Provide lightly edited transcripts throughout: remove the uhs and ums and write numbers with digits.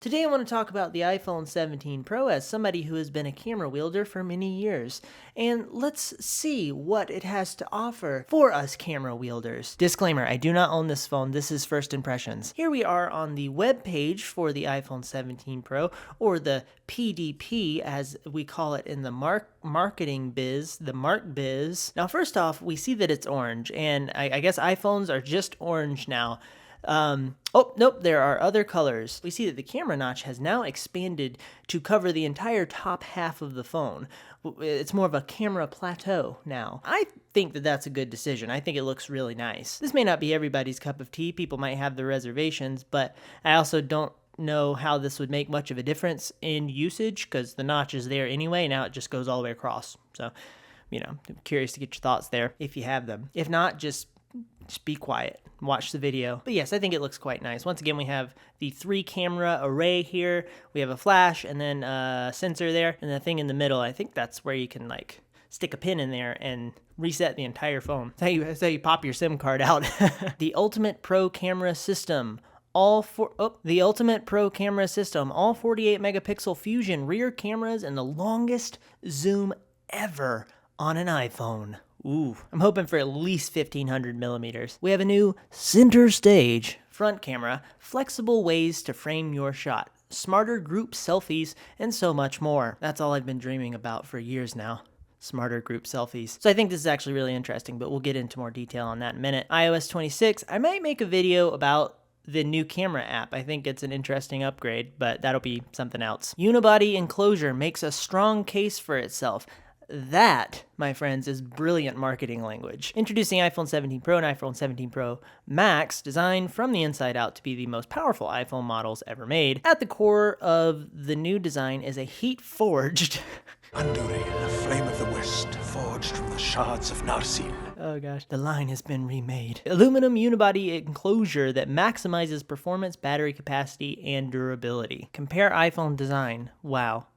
Today I want to talk about the iPhone 17 Pro as somebody who has been a camera wielder for many years, and let's see what it has to offer for us camera wielders. Disclaimer, I do not own this phone, this is first impressions. Here we are on the web page for the iPhone 17 Pro, or the PDP as we call it in the marketing biz, the Mark biz. Now first off, we see that it's orange, and I guess iPhones are just orange now. Oh, nope, there are other colors. We see that the camera notch has now expanded to cover the entire top half of the phone. It's more of a camera plateau now. I think that that's a good decision. I think it looks really nice. This may not be everybody's cup of tea. People might have their reservations, but I also don't know how this would make much of a difference in usage because the notch is there anyway. Now it just goes all the way across. So, I'm curious to get your thoughts there if you have them. If not, just be quiet, watch the video. But yes, I think it looks quite nice. Once again, we have the 3-camera array here. We have a flash and then a sensor there, and the thing in the middle, I think that's where you can stick a pin in there and reset the entire phone. That's how you pop your SIM card out. The Ultimate Pro Camera System. The Ultimate Pro Camera System, all 48 megapixel fusion rear cameras and the longest zoom ever on an iPhone. Ooh, I'm hoping for at least 1500 millimeters. We have a new center stage front camera, flexible ways to frame your shot, smarter group selfies, and so much more. That's all I've been dreaming about for years now. Smarter group selfies. So I think this is actually really interesting, but we'll get into more detail on that in a minute. iOS 26, I might make a video about the new camera app. I think it's an interesting upgrade, but that'll be something else. Unibody enclosure makes a strong case for itself. That, my friends, is brilliant marketing language. Introducing iPhone 17 Pro and iPhone 17 Pro Max, designed from the inside out to be the most powerful iPhone models ever made. At the core of the new design is a heat-forged Anduri, a flame of the west, forged from the shards of Narsil. Oh gosh, the line has been remade. Aluminum unibody enclosure that maximizes performance, battery capacity, and durability. Compare iPhone design. Wow.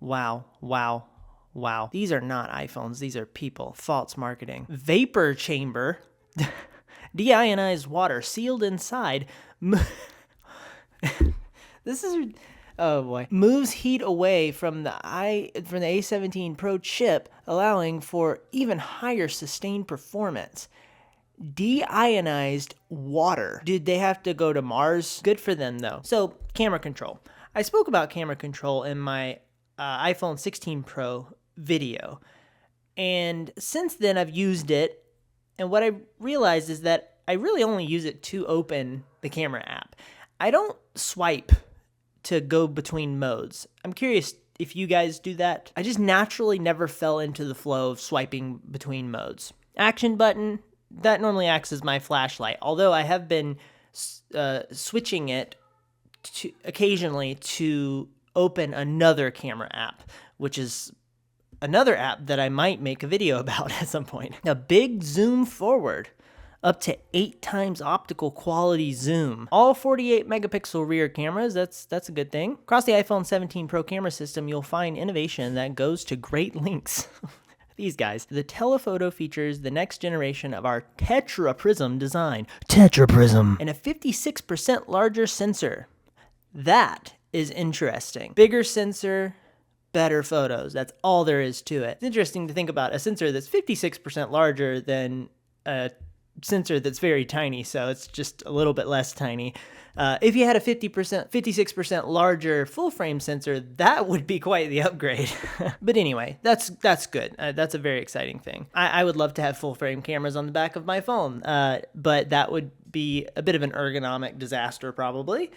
Wow. Wow. Wow. These are not iPhones. These are people. False marketing. Vapor chamber. Deionized water sealed inside. This is... Oh boy. Moves heat away from the A17 Pro chip, allowing for even higher sustained performance. Deionized water. Did they have to go to Mars? Good for them though. So, camera control. I spoke about camera control in my iPhone 16 Pro video. And since then I've used it, and what I realized is that I really only use it to open the camera app. I don't swipe to go between modes. I'm curious if you guys do that. I just naturally never fell into the flow of swiping between modes. Action button, that normally acts as my flashlight, although I have been switching it occasionally to open another camera app, which is another app that I might make a video about at some point. A big zoom forward, up to 8 times optical quality zoom. All 48 megapixel rear cameras, that's a good thing. Across the iPhone 17 Pro camera system, you'll find innovation that goes to great lengths. These guys. The telephoto features the next generation of our Tetra Prism design. Tetra Prism. And a 56% larger sensor. That is interesting. Bigger sensor, better photos. That's all there is to it. It's interesting to think about a sensor that's 56% larger than a sensor that's very tiny, so it's just a little bit less tiny. If you had a 56% larger full-frame sensor, that would be quite the upgrade. But anyway, that's good. That's a very exciting thing. I would love to have full-frame cameras on the back of my phone, but that would be a bit of an ergonomic disaster probably.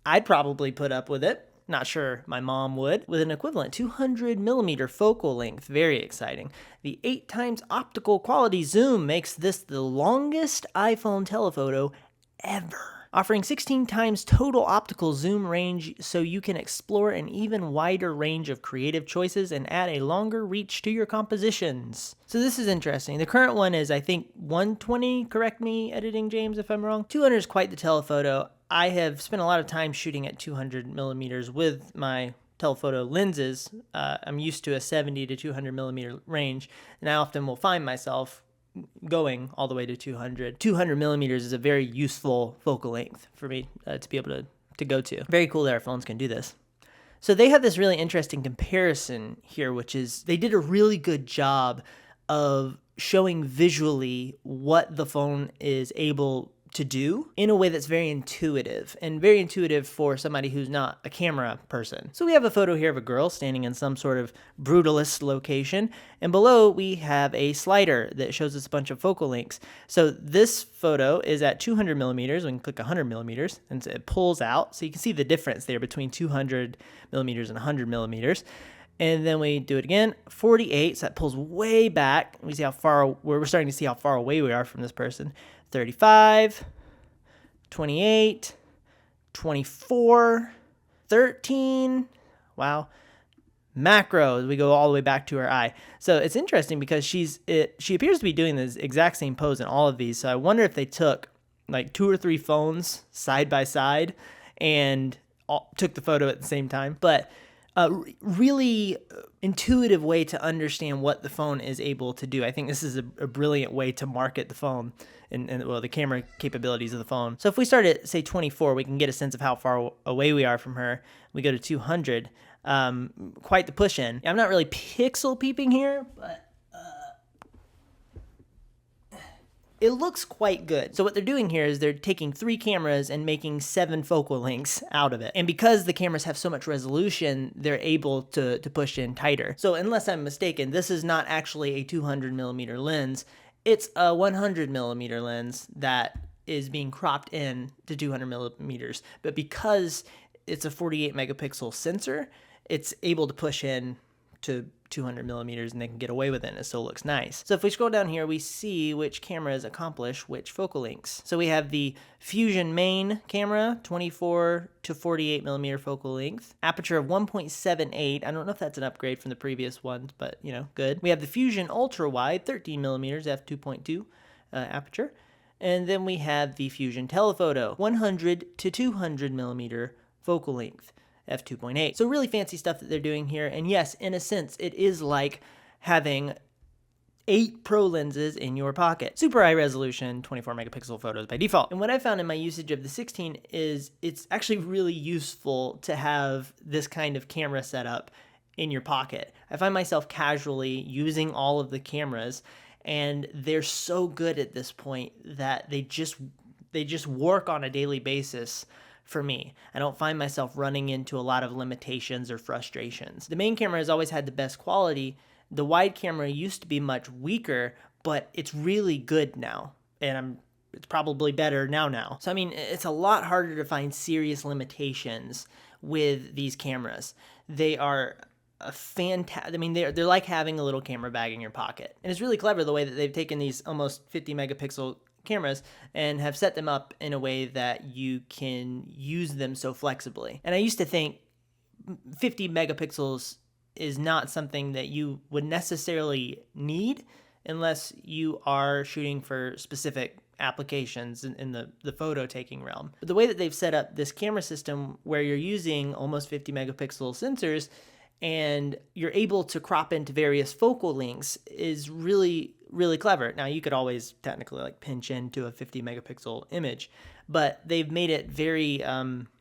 I'd probably put up with it. Not sure my mom would. With an equivalent 200 millimeter focal length, very exciting. The 8 times optical quality zoom makes this the longest iPhone telephoto ever. Offering 16 times total optical zoom range so you can explore an even wider range of creative choices and add a longer reach to your compositions. So this is interesting. The current one is, I think, 120, correct me, editing James if I'm wrong. 200 is quite the telephoto. I have spent a lot of time shooting at 200 millimeters with my telephoto lenses. I'm used to a 70 to 200 millimeter range, and I often will find myself going all the way to 200. 200 millimeters is a very useful focal length for me to be able to to go to. Very cool that our phones can do this. So they have this really interesting comparison here, which is they did a really good job of showing visually what the phone is able to do in a way that's very intuitive, and very intuitive for somebody who's not a camera person. So we have a photo here of a girl standing in some sort of brutalist location, and below we have a slider that shows us a bunch of focal lengths. So this photo is at 200 millimeters. We can click 100 millimeters and so it pulls out. So you can see the difference there between 200 millimeters and 100 millimeters. And then we do it again, 48, so that pulls way back. We see how far, we're starting to see how far away we are from this person. 35, 28, 24, 13, wow. Macro, we go all the way back to her eye. So it's interesting because she appears to be doing this exact same pose in all of these. So I wonder if they took like 2 or 3 phones side by side and took the photo at the same time. But really intuitive way to understand what the phone is able to do. I think this is a brilliant way to market the phone and well, the camera capabilities of the phone. So if we start at, say, 24, we can get a sense of how far away we are from her. We go to 200, quite the push in. I'm not really pixel peeping here, but it looks quite good. So what they're doing here is they're taking 3 cameras and making 7 focal lengths out of it. And because the cameras have so much resolution, they're able to push in tighter. So unless I'm mistaken, this is not actually a 200 millimeter lens. It's a 100 millimeter lens that is being cropped in to 200 millimeters. But because it's a 48 megapixel sensor, it's able to push in to 200 millimeters and they can get away with it and it still looks nice. So if we scroll down here, we see which cameras accomplish which focal lengths. So we have the Fusion main camera, 24 to 48 millimeter focal length, aperture of 1.78. I don't know if that's an upgrade from the previous ones, but you know, good. We have the Fusion ultra wide, 13 millimeters, f2.2 aperture. And then we have the Fusion telephoto, 100 to 200 millimeter focal length, f2.8. So really fancy stuff that they're doing here. And yes, in a sense, it is like having 8 pro lenses in your pocket. Super high resolution, 24 megapixel photos by default. And what I found in my usage of the 16 is it's actually really useful to have this kind of camera setup in your pocket. I find myself casually using all of the cameras, and they're so good at this point that they just work on a daily basis for me. I don't find myself running into a lot of limitations or frustrations. The main camera has always had the best quality. The wide camera used to be much weaker, but it's really good now. And it's probably better now. So I mean, it's a lot harder to find serious limitations with these cameras. They are a fantastic, I mean, they're like having a little camera bag in your pocket. And it's really clever the way that they've taken these almost 50 megapixel cameras and have set them up in a way that you can use them so flexibly. And I used to think 50 megapixels is not something that you would necessarily need unless you are shooting for specific applications in the photo taking realm. But the way that they've set up this camera system where you're using almost 50 megapixel sensors and you're able to crop into various focal lengths is really, really clever. Now, you could always technically like pinch into a 50 megapixel image, but they've made it very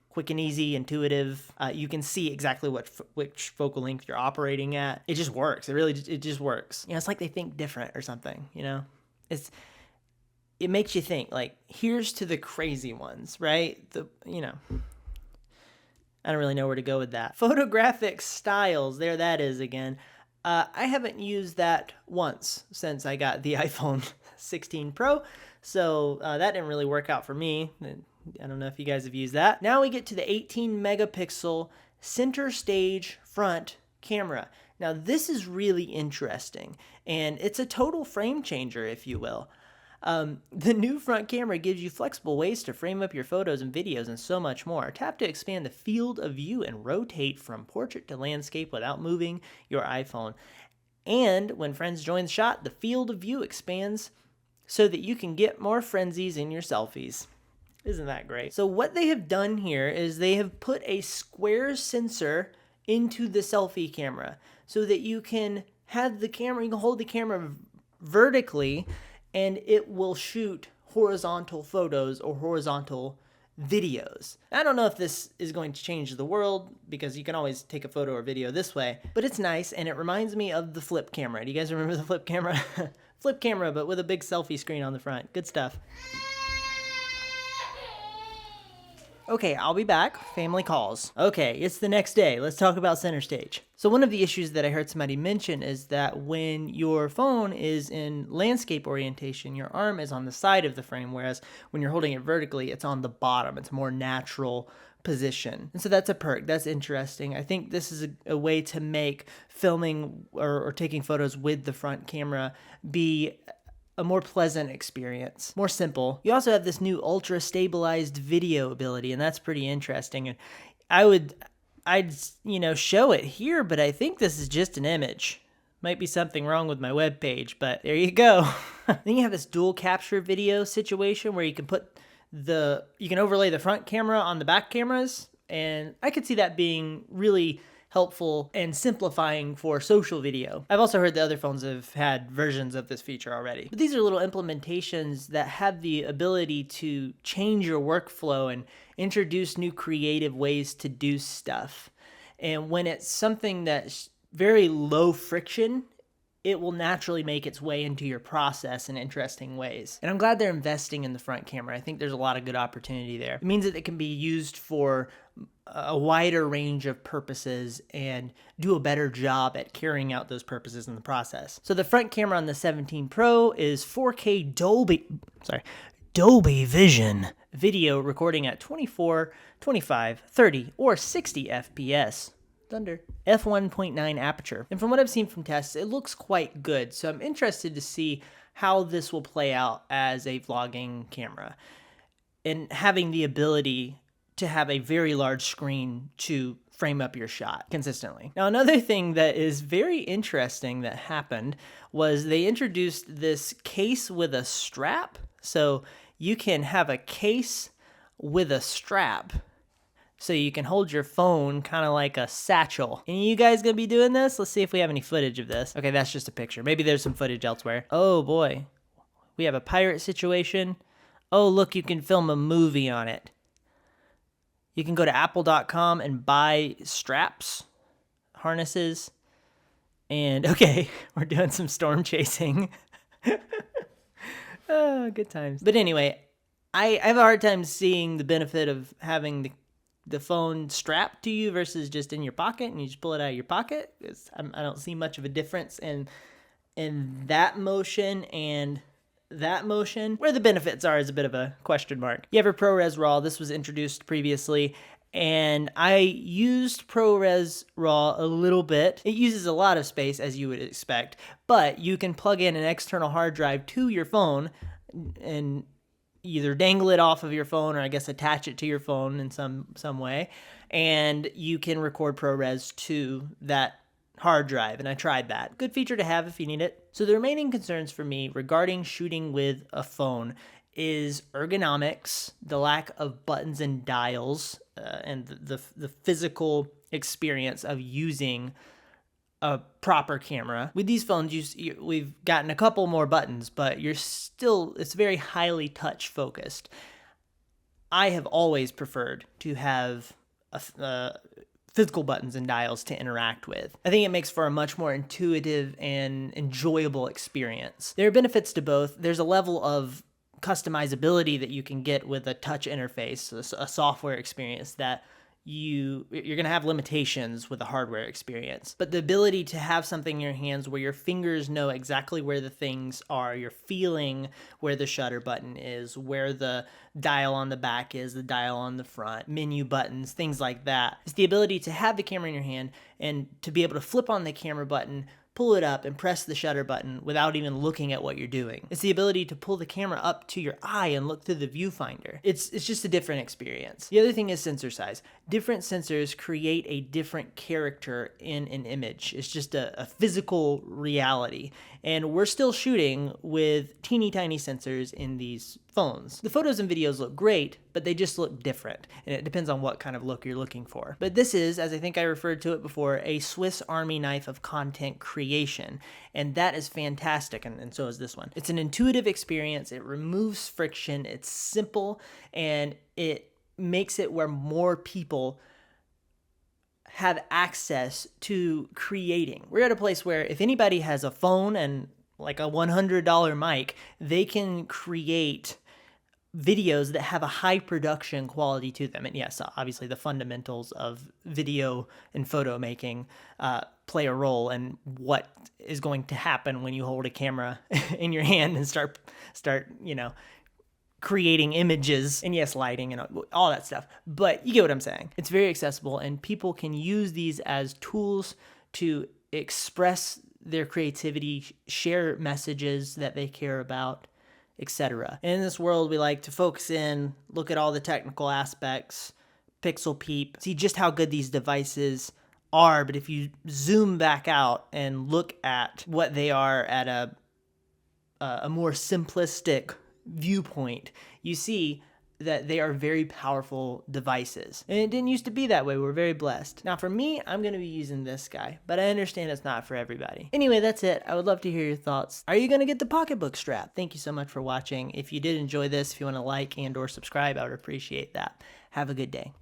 quick and easy, intuitive. You can see exactly which focal length you're operating at. It just works. It just works. You know, it's like they think different or something, you know? It makes you think, like, here's to the crazy ones, right? I don't really know where to go with that. Photographic Styles, there that is again. I haven't used that once since I got the iPhone 16 Pro, so that didn't really work out for me. I don't know if you guys have used that. Now we get to the 18 megapixel center stage front camera. Now this is really interesting, and it's a total frame changer, if you will. The new front camera gives you flexible ways to frame up your photos and videos and so much more. Tap to expand the field of view and rotate from portrait to landscape without moving your iPhone. And when friends join the shot, the field of view expands so that you can get more frenzies in your selfies. Isn't that great? So what they have done here is they have put a square sensor into the selfie camera so that you can have the camera, you can hold the camera vertically and it will shoot horizontal photos or horizontal videos. I don't know if this is going to change the world because you can always take a photo or video this way, but it's nice and it reminds me of the flip camera. Do you guys remember the flip camera? Flip camera, but with a big selfie screen on the front. Good stuff. Okay, I'll be back. Family calls. Okay, it's the next day. Let's talk about center stage. So one of the issues that I heard somebody mention is that when your phone is in landscape orientation, your arm is on the side of the frame, whereas when you're holding it vertically, it's on the bottom. It's a more natural position. And so that's a perk. That's interesting. I think this is a way to make filming or taking photos with the front camera be a more pleasant experience, more simple. You also have this new ultra stabilized video ability, and that's pretty interesting. And I'd show it here, but I think this is just an image. Might be something wrong with my web page, but there you go. Then you have this dual capture video situation where you can overlay the front camera on the back cameras, and I could see that being really helpful and simplifying for social video. I've also heard that other phones have had versions of this feature already. But these are little implementations that have the ability to change your workflow and introduce new creative ways to do stuff. And when it's something that's very low friction, it will naturally make its way into your process in interesting ways. And I'm glad they're investing in the front camera. I think there's a lot of good opportunity there. It means that it can be used for a wider range of purposes and do a better job at carrying out those purposes in the process. So the front camera on the 17 Pro is 4K Dolby Vision video recording at 24, 25, 30, or 60 FPS. Thunder. f1.9 aperture. And from what I've seen from tests, it looks quite good. So I'm interested to see how this will play out as a vlogging camera. And having the ability to have a very large screen to frame up your shot consistently. Now, another thing that is very interesting that happened was they introduced this case with a strap. So you can have a case with a strap, so you can hold your phone kind of like a satchel. Any of you guys gonna be doing this? Let's see if we have any footage of this. Okay, that's just a picture. Maybe there's some footage elsewhere. Oh boy, we have a pirate situation. Oh look, you can film a movie on it. You can go to apple.com and buy straps, harnesses, and okay, we're doing some storm chasing. Oh, good times. But anyway, I have a hard time seeing the benefit of having the phone strapped to you versus just in your pocket and you just pull it out of your pocket. I don't see much of a difference in that motion and that motion. Where the benefits are is a bit of a question mark. You have a ProRes RAW. This was introduced previously, and I used ProRes RAW a little bit. It uses a lot of space, as you would expect, but you can plug in an external hard drive to your phone and either dangle it off of your phone or I guess attach it to your phone in some way, and you can record ProRes to that hard drive, and I tried that. Good feature to have if you need it. So the remaining concerns for me regarding shooting with a phone is ergonomics, the lack of buttons and dials, and the physical experience of using a proper camera. With these phones, we've gotten a couple more buttons, but it's very highly touch focused. I have always preferred to have physical buttons and dials to interact with. I think it makes for a much more intuitive and enjoyable experience. There are benefits to both. There's a level of customizability that you can get with a touch interface, a software experience that you're going to have limitations with the hardware experience. But the ability to have something in your hands where your fingers know exactly where the things are, you're feeling where the shutter button is, where the dial on the back is, the dial on the front, menu buttons, things like that. It's the ability to have the camera in your hand and to be able to flip on the camera button, pull it up, and press the shutter button without even looking at what you're doing. It's the ability to pull the camera up to your eye and look through the viewfinder. It's just a different experience. The other thing is sensor size. Different sensors create a different character in an image. It's just a physical reality. And we're still shooting with teeny tiny sensors in these phones. The photos and videos look great, but they just look different, and it depends on what kind of look you're looking for. But this is, as I think I referred to it before, a Swiss Army knife of content creation, and that is fantastic, and so is this one. It's an intuitive experience, it removes friction, it's simple, and it makes it where more people have access to creating. We're at a place where if anybody has a phone and like a $100 mic, they can create videos that have a high production quality to them. And yes, obviously the fundamentals of video and photo making play a role in what is going to happen when you hold a camera in your hand and start, creating images, and yes, lighting and all that stuff. But you get what I'm saying. It's very accessible, and people can use these as tools to express their creativity, share messages that they care about, etc. In this world, we like to focus in, look at all the technical aspects, pixel peep, see just how good these devices are. But if you zoom back out and look at what they are at a more simplistic viewpoint, you see that they are very powerful devices. And it didn't used to be that way. We're very blessed. Now for me, I'm going to be using this guy, but I understand it's not for everybody. Anyway, that's it. I would love to hear your thoughts. Are you going to get the pocketbook strap? Thank you so much for watching. If you did enjoy this, if you want to like and or subscribe, I would appreciate that. Have a good day.